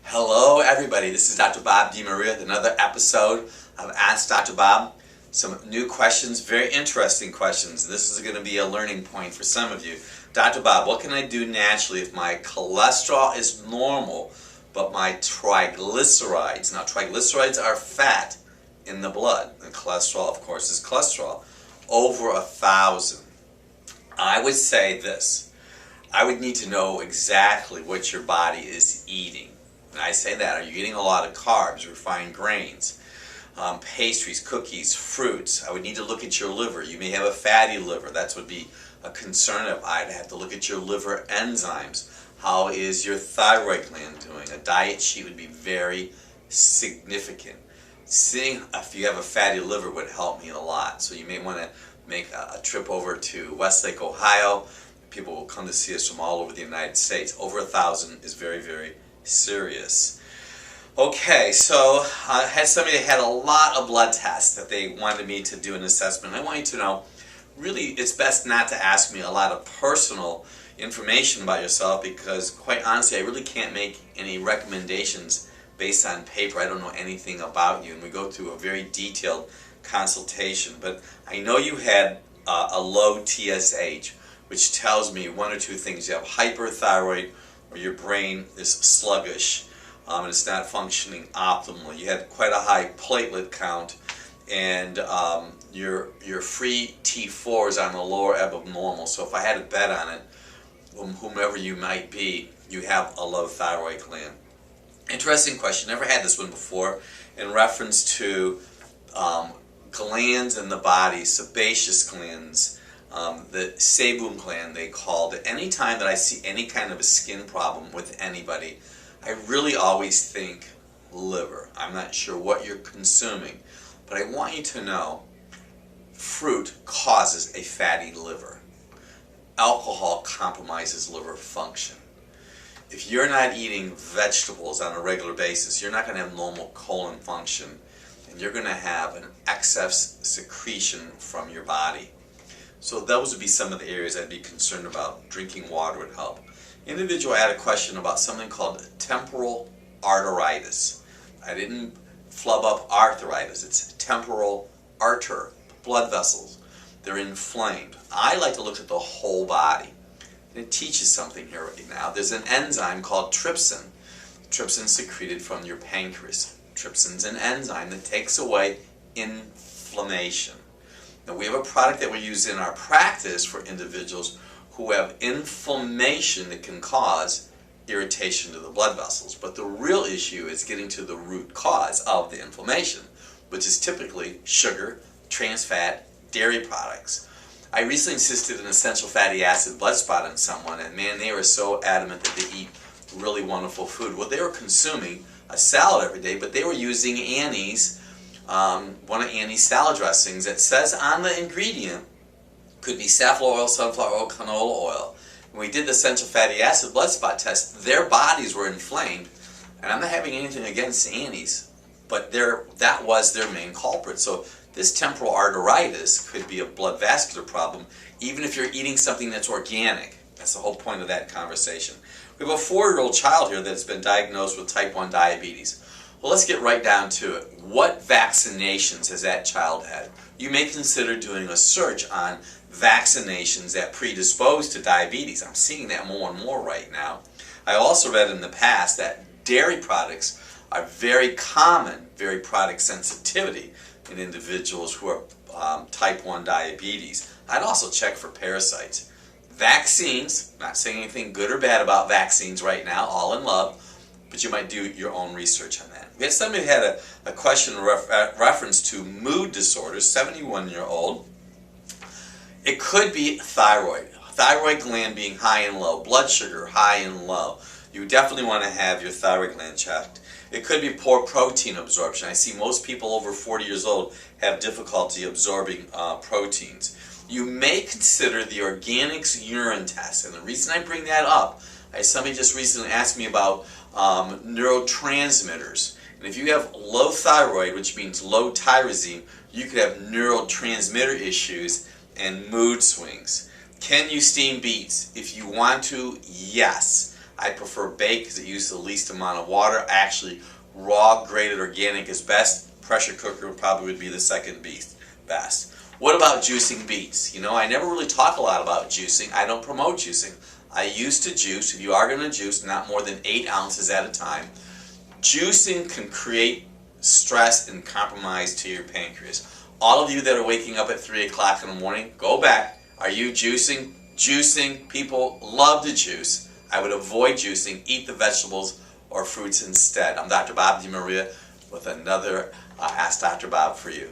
Hello everybody, this is Dr. Bob DeMaria with another episode of Ask Dr. Bob. Some new questions, very interesting questions. This is going to be a learning point for some of you. Dr. Bob, what can I do naturally if my cholesterol is normal, but my triglycerides, now triglycerides are fat in the blood, and cholesterol of course is cholesterol, over 1,000. I would say this, I would need to know exactly what your body is eating. And I say that, are you eating a lot of carbs, refined grains, pastries, cookies, fruits? I would need to look at your liver. You may have a fatty liver. That would be a concern of I'd have to look at your liver enzymes. How is your thyroid gland doing? A diet sheet would be very significant. Seeing if you have a fatty liver would help me a lot. So you may want to make a trip over to Westlake, Ohio. People will come to see us from all over the United States. Over 1,000 is very, very serious. Okay, so I had somebody that had a lot of blood tests that they wanted me to do an assessment. I want you to know, really, it's best not to ask me a lot of personal information about yourself because, quite honestly, I really can't make any recommendations based on paper. I don't know anything about you, and we go through a very detailed consultation. But I know you had a low TSH, which tells me one or two things. You have hyperthyroid, or your brain is sluggish and it's not functioning optimally. You had quite a high platelet count, and your free T4 is on the lower ebb of normal. So if I had to bet on it, whomever you might be, you have a low thyroid gland. Interesting question. Never had this one before in reference to glands in the body, sebaceous glands. The sebum gland, they called it. Anytime that I see any kind of a skin problem with anybody, I really always think liver. I'm not sure what you're consuming, but I want you to know fruit causes a fatty liver. Alcohol compromises liver function. If you're not eating vegetables on a regular basis, you're not going to have normal colon function, and you're going to have an excess secretion from your body. So those would be some of the areas I'd be concerned about. Drinking water would help. Individual had a question about something called temporal arteritis. I didn't flub up arthritis. It's temporal arter, blood vessels. They're inflamed. I like to look at the whole body. And it teaches something here right now. There's an enzyme called trypsin. Trypsin secreted from your pancreas. Trypsin's an enzyme that takes away inflammation. Now, we have a product that we use in our practice for individuals who have inflammation that can cause irritation to the blood vessels. But the real issue is getting to the root cause of the inflammation, which is typically sugar, trans fat, dairy products. I recently assisted an essential fatty acid blood spot on someone, and man, they were so adamant that they eat really wonderful food. Well, they were consuming a salad every day, but they were using Annie's, one of Annie's salad dressings that says on the ingredient, could be safflower oil, sunflower oil, canola oil. When we did the essential fatty acid blood spot test, their bodies were inflamed, and I'm not having anything against Annie's, but that was their main culprit. So this temporal arteritis could be a blood vascular problem, even if you're eating something that's organic. That's the whole point of that conversation. We have a 4-year-old child here that's been diagnosed with type 1 diabetes. Well, let's get right down to it. What vaccinations has that child had? You may consider doing a search on vaccinations that predispose to diabetes. I'm seeing that more and more right now. I also read in the past that dairy products are very common, very product sensitivity in individuals who are type 1 diabetes. I'd also check for parasites. Vaccines, not saying anything good or bad about vaccines right now, all in love, but you might do your own research on that. We had somebody who had a question in reference to mood disorders, 71-year-old. It could be thyroid gland being high and low, blood sugar high and low. You definitely want to have your thyroid gland checked. It could be poor protein absorption. I see most people over 40 years old have difficulty absorbing proteins. You may consider the organics urine test, and the reason I bring that up, somebody just recently asked me about neurotransmitters. And if you have low thyroid, which means low tyrosine, you could have neurotransmitter issues and mood swings. Can you steam beets? If you want to, yes. I prefer baked because it uses the least amount of water. Actually, raw grated organic is best. Pressure cooker probably would be the second best. What about juicing beets? You know, I never really talk a lot about juicing. I don't promote juicing. I used to juice. If you are going to juice, not more than 8 ounces at a time. Juicing can create stress and compromise to your pancreas. All of you that are waking up at 3 o'clock in the morning, go back. Are you juicing? Juicing. People love to juice. I would avoid juicing. Eat the vegetables or fruits instead. I'm Dr. Bob DiMaria with another Ask Dr. Bob for you.